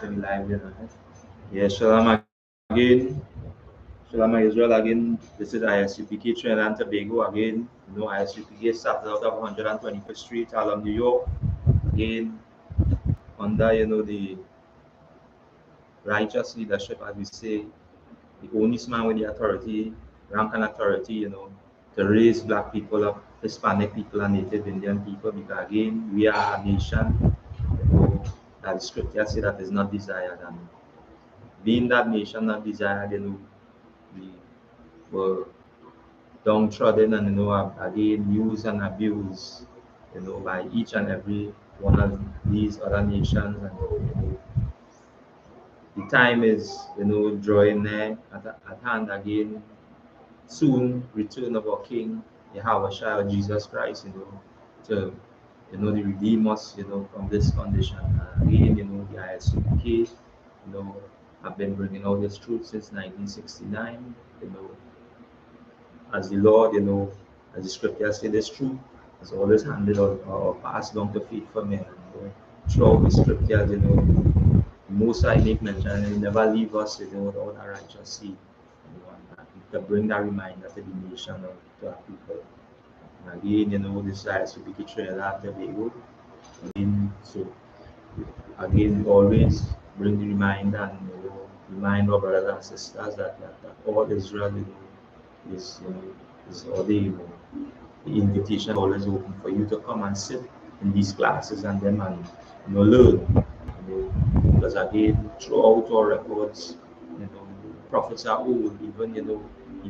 to be live, you know. Yeah, Shalom again. Shalom Israel again. This is I.S.U.P.K. Trinidad and Tobago again. You know, I.S.U.P.K. started out of 125th Street, Harlem, New York. Again, under, the righteous leadership, as we say, the only man with the authority, rank and authority, to raise black people up, Hispanic people and Native Indian people, because again, we are a nation, that the scripture say that is not desired. And being that nation not desired, we were downtrodden and, again, used and abused, by each and every one of these other nations. And, the time is, drawing near at hand again. Soon, return of our King, Yahweh Jesus Christ, to, to redeem us, from this condition. Again, the I.S.U.P.K, have been bringing out this truth since 1969, as the Lord, as the scriptures say, this truth has always handed or passed down to faithful men. Throughout the scriptures, most I make mention, and He never leave us, without a righteous seed. And to bring that reminder to the nation or to our people. And again, this I.S.U.P.K. Trinidad and Tobago. So again, we always bring the reminder and remind our brothers and sisters that all Israel, is all the invitation always open for you to come and sit in these classes and them and learn. Because again, throughout our records, prophets are old, even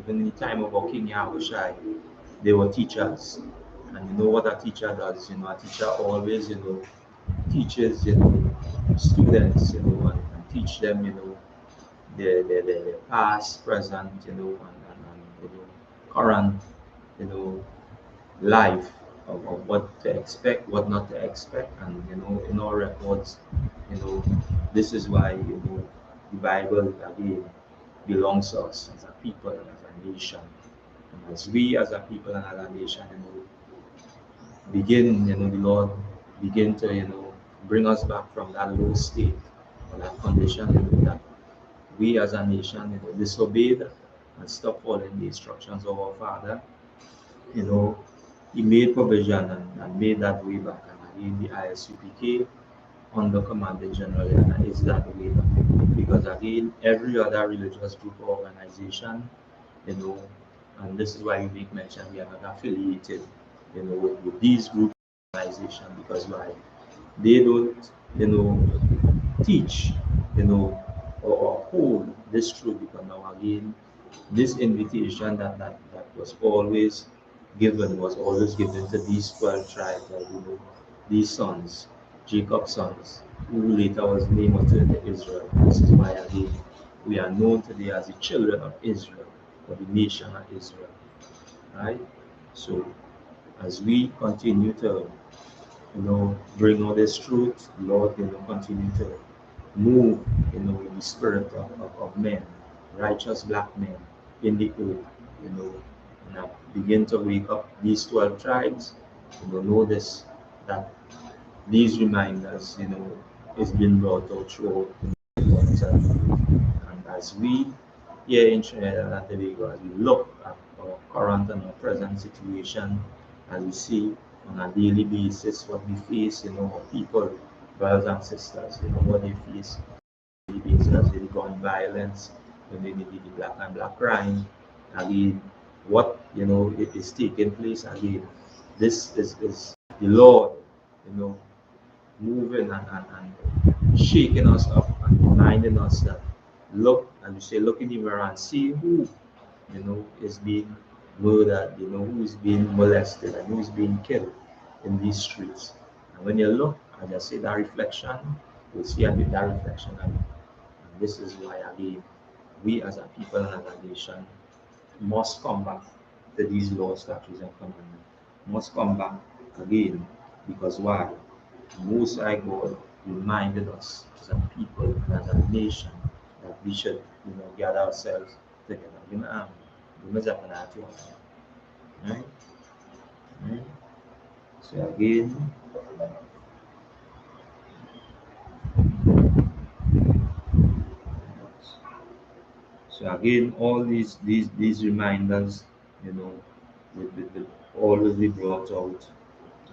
in the time of our King Yahweh, they were teachers. And what a teacher does, a teacher always, teaches, students, and teach them, the past, present, and current, life of what to expect, what not to expect. And, in our records, this is why, the Bible, again, belongs to us as a people and as a nation. And as we, as a people and as a nation, begin, the Lord begin to, bring us back from that low state or that condition, that we as a nation, disobeyed and stopped following the instructions of our Father. He made provision and made that way back. And again, the I.S.U.P.K, under Commanding General Yana, is that way back. Because again, every other religious group or organization, and this is why we make mention, we are not affiliated, with these group organizations. Because why? They don't, teach, or hold this truth. Because now again, this invitation that was always given to these 12 tribes, these sons, Jacob's sons, who later was named unto Israel. This is why again we are known today as the children of Israel, or the nation of Israel. Right? So as we continue to bring all this truth, Lord, continue to move, in the spirit of men, righteous black men in the earth, and begin to wake up these 12 tribes, know this, that these reminders, is being brought out throughout the world. And as we here in Trinidad and Tobago, as we look at our current and our present situation, as we see on a daily basis what we face, our people, brothers and sisters, what they face on a daily basis, as the gun violence, the black and black crime, again, what it is taking place again. This is the Lord, moving and shaking us up and reminding us that look, and you say, look in the mirror and see who, is being murdered, who is being molested and who is being killed in these streets. And when you look and you see that reflection, you see that reflection. And this is why again, we as a people and as a nation must come back to these laws, statutes, and commandments. Must come back again, because why? Most High God reminded us as a people and as a nation that we should, gather ourselves together. Right? Right? So again, So again, all these reminders, you know, will always be brought out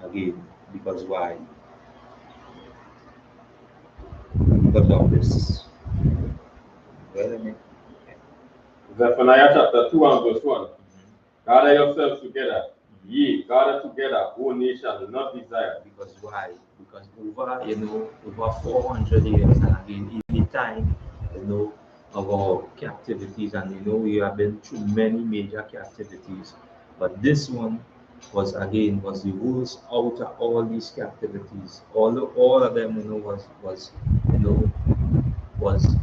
again. Because why? Because of this. Well, I mean, Zephaniah chapter 2 and verse 1. Gather yourselves together, ye gather together, O nation, not desire. because why? Because over 400 years, and again, in the time, of our captivities, and we have been through many major captivities, but this one was the worst out of all these captivities. All of them, you know, was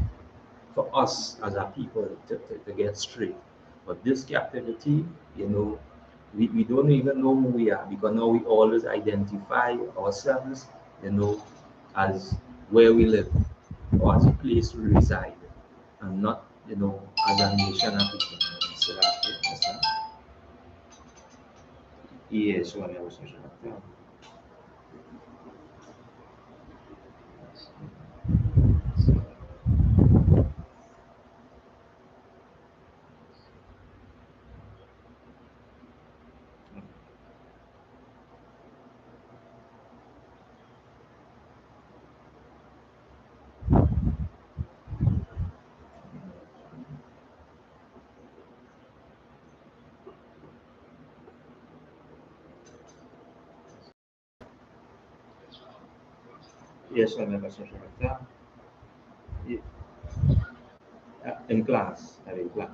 for us as a people to get straight. But this captivity, we don't even know who we are, because now we always identify ourselves, as where we live or as a place we reside, and not, as a nation of people. So that's that. Yes, what I was saying. Yes, I never said that. Yeah. In class, in class.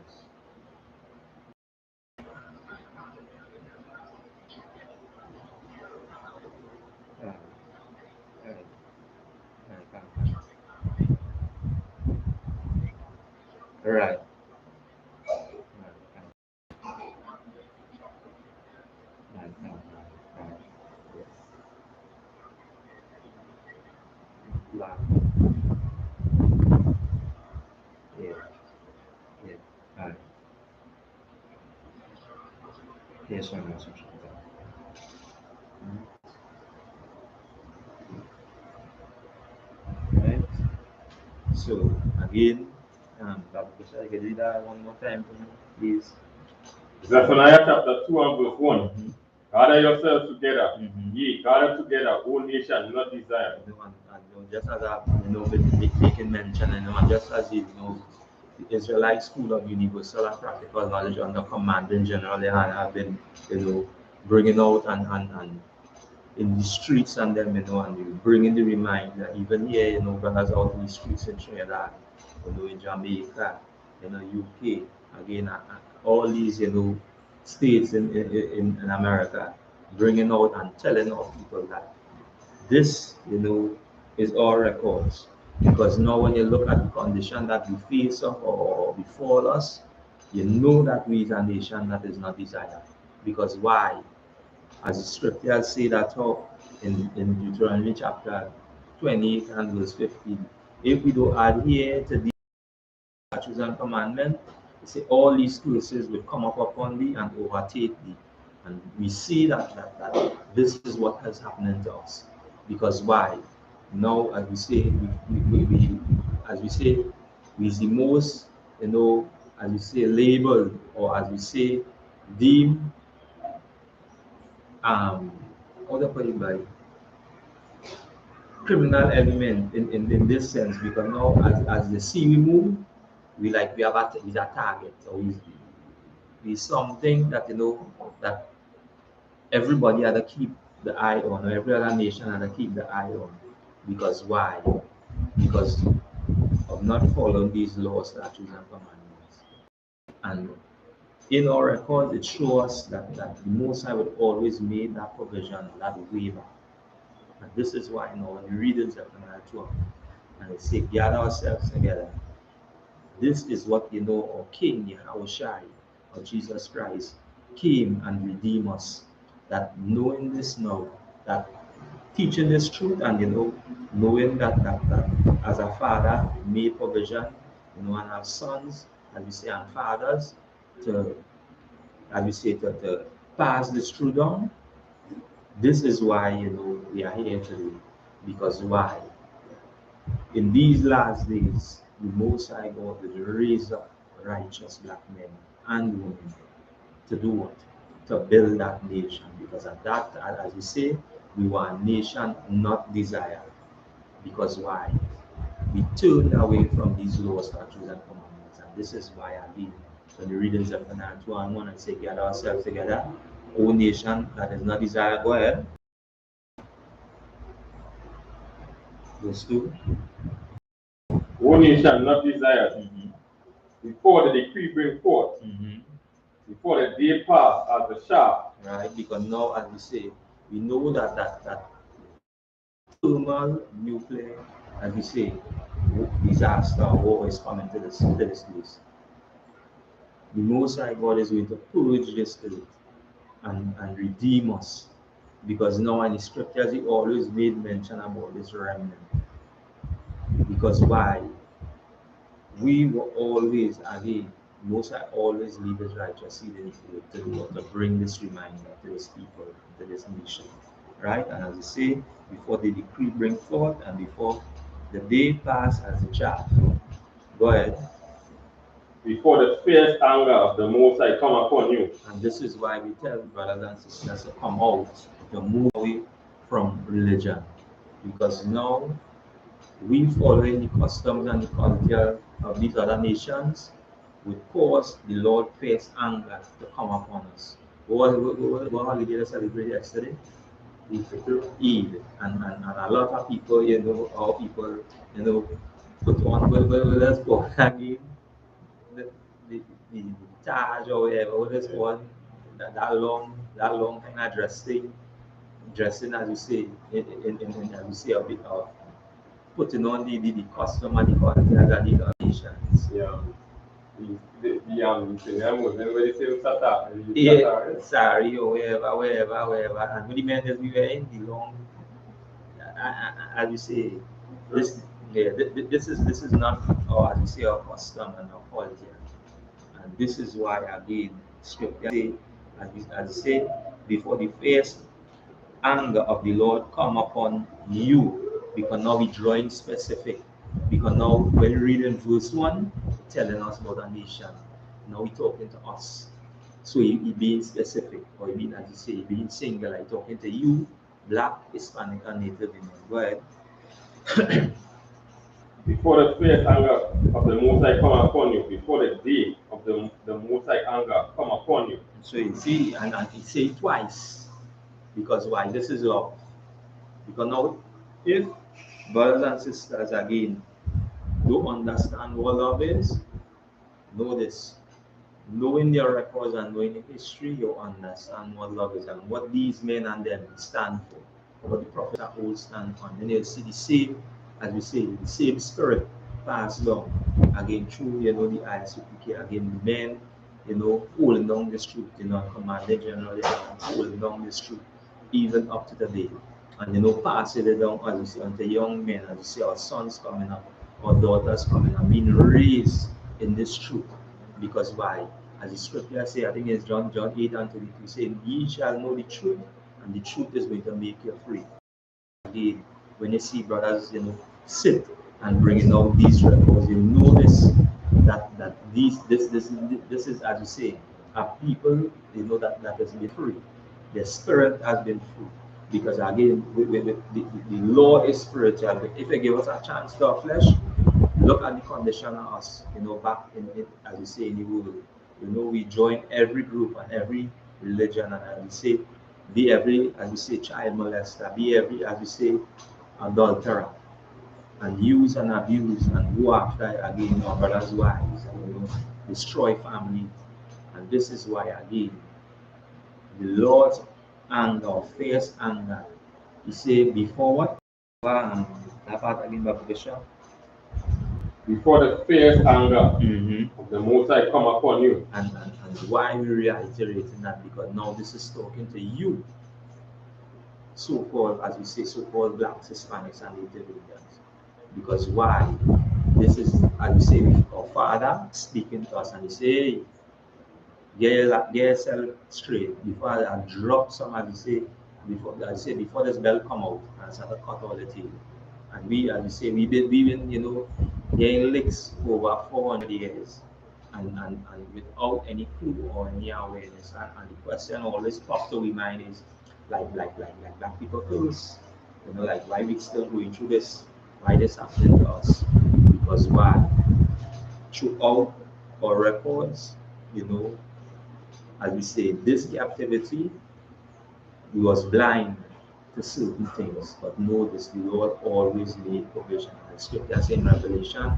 Uh, uh, right. Right. Right. Yes. Class. Yeah. Yeah. Right. Yes, I know. Right. So again, Dr. Bashar, can you read that one more time for me, please? Zephaniah chapter 2 and verse 1. Mm-hmm. Gather yourselves together, Mm-hmm. ye gather together, O nation, not desire. Just as I, making mention, and just as the Israelite School of Universal and Practical Knowledge under Commanding General Yahanna have been, bringing out and in the streets, and them, and bringing the reminder, even here, brothers out in the streets in Trinidad, in Jamaica, UK, again, all these, states in America, bringing out and telling our people that this, is our records. Because now when you look at the condition that we face or before us, you know that we is a nation that is not desired. Because why? As the scriptures say that how in Deuteronomy chapter 28 and verse 15, if we don't adhere to these statutes and commandments, they say all these curses will come up upon thee and overtake thee. And we see that this is what has happening to us. Because why? Now, as we say, as we say, we is the most, as we say, labeled, or as we say, deemed, how to put it, by criminal element in this sense, because now as the sea we move, we have a target, or we something that that everybody had to keep the eye on, or every other nation had to keep the eye on. Because why? Because of not following these laws, statutes, and commandments. And in our records, it shows us that the Most High would always make that provision, that waiver. And this is why when you read in Zephaniah 12, and it says, gather ourselves together. This is what our King Yahushai, or Jesus Christ, came and redeemed us. That knowing this now, that teaching this truth, and knowing that as a father made provision, and have sons, as we say, and fathers, to, as we say, to pass this truth on. This is why we are here today. Because why? In these last days, the Most High God will raise up righteous black men and women to do what? To build that nation. Because at that, as we say, we were a nation not desired. Because why? We turned away from these laws, statutes, and commandments. And this is why I mean, when you read in Zephaniah 2 and 1 and say, gather ourselves together, O nation that is not desired, go ahead. Verse 2. O nation not desired, before the decree bring forth, before the day pass as the shaft. Right, because now, as we say, we know that thermal, nuclear, as we say, disaster, war is coming to this place. The Most High God is going to purge this earth and redeem us. Because now in the scriptures, he always made mention about this remnant. Because why? We were always, again, Most High always leave his righteous seed in to bring this reminder to his people, to this nation. Right? And as I say, before the decree bring forth and before the day pass as a chaff. Go ahead. Before the fierce anger of the Most High come upon you. And this is why we tell brothers and sisters to come out, to move away from religion. Because now we following the customs and the culture of these other nations would cause the Lord fierce anger to come upon us. What holiday they celebrated yesterday? Eid. And a lot of people, our people, put on, let's go again, the Taj or whatever, what is one, that long kind of dressing, as you say, as you say, a bit of putting on the custom and the culture and the nations. Yeah. Everybody say Sata. Yeah, sorry, or wherever. And when the men that we were in the long, as you say, this, yeah, this is not, or as you say, our custom and our culture. And this is why, again, scripture say, as you say, before the fierce anger of the Lord come upon you, because now we drawing specific. Because now when we read in verse 1, telling us about a nation, now we talking to us. So he being specific, or he being, as you say, he being singular, he talking to you, black, Hispanic, and Native women. Go ahead. Before the fierce anger of the Most High come upon you, before the day of the Most High anger come upon you. So you see, and he say it twice. Because why? This is love. Because now, if brothers and sisters again don't understand what love is, know this. Knowing their records and knowing the history, you understand what love is and what these men and them stand for, what the prophets all stand on. And you'll see the same, as we say, the same spirit passed down again through, the I.S.U.P.K, again, the men, holding down this truth, Commander General, holding down this truth, even up to today. And passing it down, as we say, unto young men, as we say, our sons coming up, our daughters coming up, being raised in this truth. Because why? As the scripture say, I think it's John 8 and 22, saying, ye shall know the truth, and the truth is going to make you free. Again, when you see brothers, sit and bringing out these records, you notice that this is, as you say, a people, that has been free. The spirit has been free. Because again, the law is spiritual. But if you give us a chance to our flesh, look at the condition of us, back in it, as you say, in the world. We join every group and every religion, and as we say, be every, as we say, child molester, be every, as we say, adulterer, and use and abuse and go after, again, our brothers' wives, and destroy family. And this is why, again, the Lord's anger, fierce anger, he said, before what? That part again, Bishop. Before the fierce anger of the Most High come upon you. And why we reiterating that? Because now this is talking to you, so-called, as we say, so-called blacks, Hispanics, and Native Indians. Because why? This is, as we say, our Father speaking to us, and he say, get yourself straight. Before I drop some, as we say, before this bell come out, and start to cut all the tail. And we, as we say, we've been getting licks over 400 years. and without any clue or any awareness. And the question always pops to my mind is like black people first. You know, like why we still going through this, why this happening to us. Because why? Throughout our records, you know, as we say, this captivity, we was blind to certain things, but notice the Lord always made provision. And the scripture says in Revelation,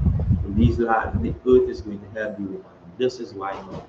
in these last, the earth is going to help you. And this is why now